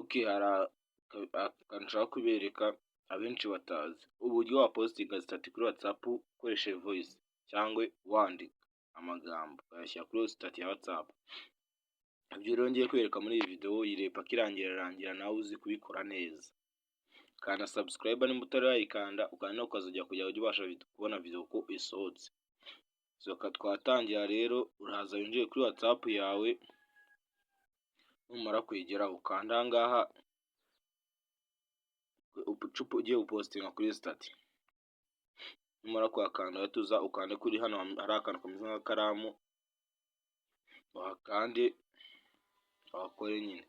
hari akantu nshaka kubereka abenshi batazi, uburyo wapositinga sitati kuri WhatsApp ukoresheje voice cyangwa wandika amagambo ukayashyira kuri sitati ya WhatsApp. Ibyo rero ngiye kwereka muri iyi video, yireba paka irangira nawe uzi kubikora neza. Kanda subscribe nimba utarayikanda, ukanda ukazajya kujya ubasha kubona video ko isohotse. Twatangira rero, uraza winjiye kuri WhatsApp yawe, numara kwigera ukanda ngaha ugiye gupostinga kuri stati. Numara kwakanda uhita ukande kuri hano hari akantu kameze nk'akaramu, wakande wakore nyine.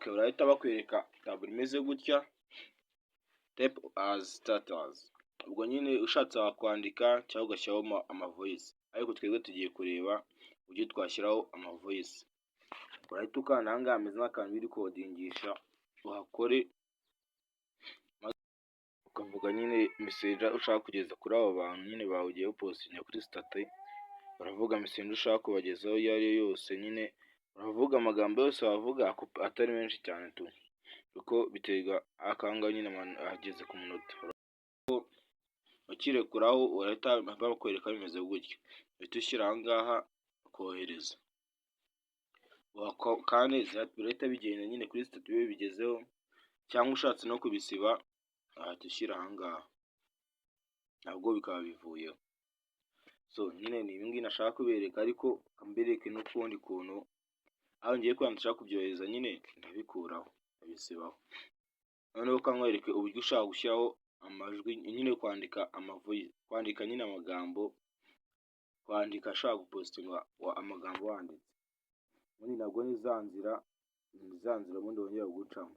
Urahita bakwereka taburo imeze gutya, type as status. Ubwo nyine ushatse wakwandika cyangwa ugashyiraho amavoice, ariko twebwe tugiye kureba uburyo twashyiraho amavoice. Urahita ukanda ahangaha hameze nk'akantu biri kodingisha, uhakore ukavuga nyine message ushaka kugeza kuri abo bantu nyine bawe ugiye gupostinga kuri stati. Uravuga message ushaka kubagezaho iyo ari yo yose, nyine uravuga amagambo yose wavuga atari menshi cyane tu, kuko biterwa akanga nyine ageze ku munota. Ukirekuraho urahita bakwereka bimeze gutya, uhita ushyira ahangaha kohereza, kandi birahita bigenda nyine kuri stati bibe bigezeho, cyangwa ushatse no kubisiba ahita ushyira ahangaha nabwo bikaba bivuyeho. Nyine ni ibingibi nashaka kubereka, ariko mbereke n'ukundi kuntu aho ngiye kwandika kubyohereza nyine ndabikuraho ndabisibaho. Noneho kankwereke uburyo ushaka gushyiraho amajwi nyine, kwandika nyine amagambo, kwandika ashaka gupostinga amagambo wanditse. Ubundi nabwo ni za nzira ubundi wongera gucamo.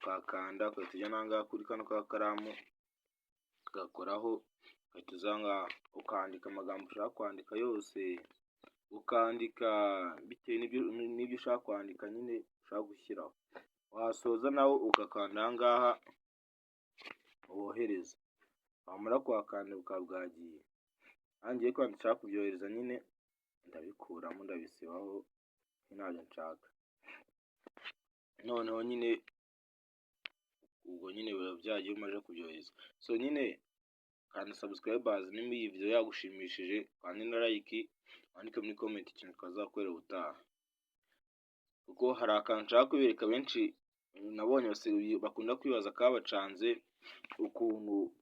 Twakanda ugahita ujya n'ahangaha kuri kano k'akaramu ugakoraho, ugahita uza ahangaha ukandika amagambo ushaka kwandika yose, ukandika bitewe n'ibyo ushaka kwandika nyine ushaka gushyiraho. Wasoza nawe ugakanda ahangaha wohereza, wamara kuhakanda bukaba bwagiye. Ngiye kwandika nshaka kubyohereza nyine ndabikuramo ndabisibaho, ntabyo nshaka. Noneho nyine ubwo nyine biba byagiye umaze kubyohereza. Nyine kanda subscribers nimba iyi video yagushimishije, kandi na like, wandike muri comment ikintu twazakorera ubutaha. Kuko hari akantu nshaka kubereka benshi nabonye bakunda kwibaza kabacanze, ukuntu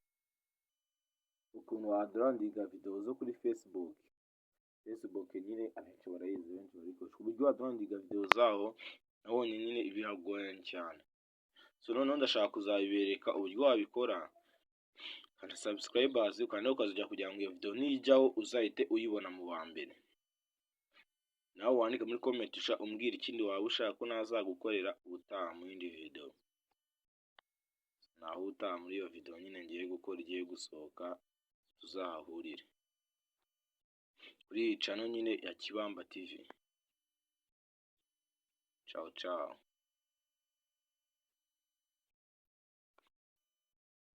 wadownloadinga video zo kuri Facebook nyine abenshi barayizi, benshi barikoresha. Uburyo wadownloadinga video zaho nabonye nyine biragoranye cyane. Noneho ndashaka kuzabibereka uburyo wabikora. Kanda subscribers ukanda ukazajya kugira ngo iyo video nijyaho uzahite uyibona mu ba mbere. Nawe wandika muri comment umbwira ikindi waba ushaka ko nazagukorera ubutaha mu yindi video. Naho utaha muri iyo video nyine ngiye gukora igiye gusohoka, tuzahahurire kuri iyi channel nyine ya Kibamba TV. Ciao ciao.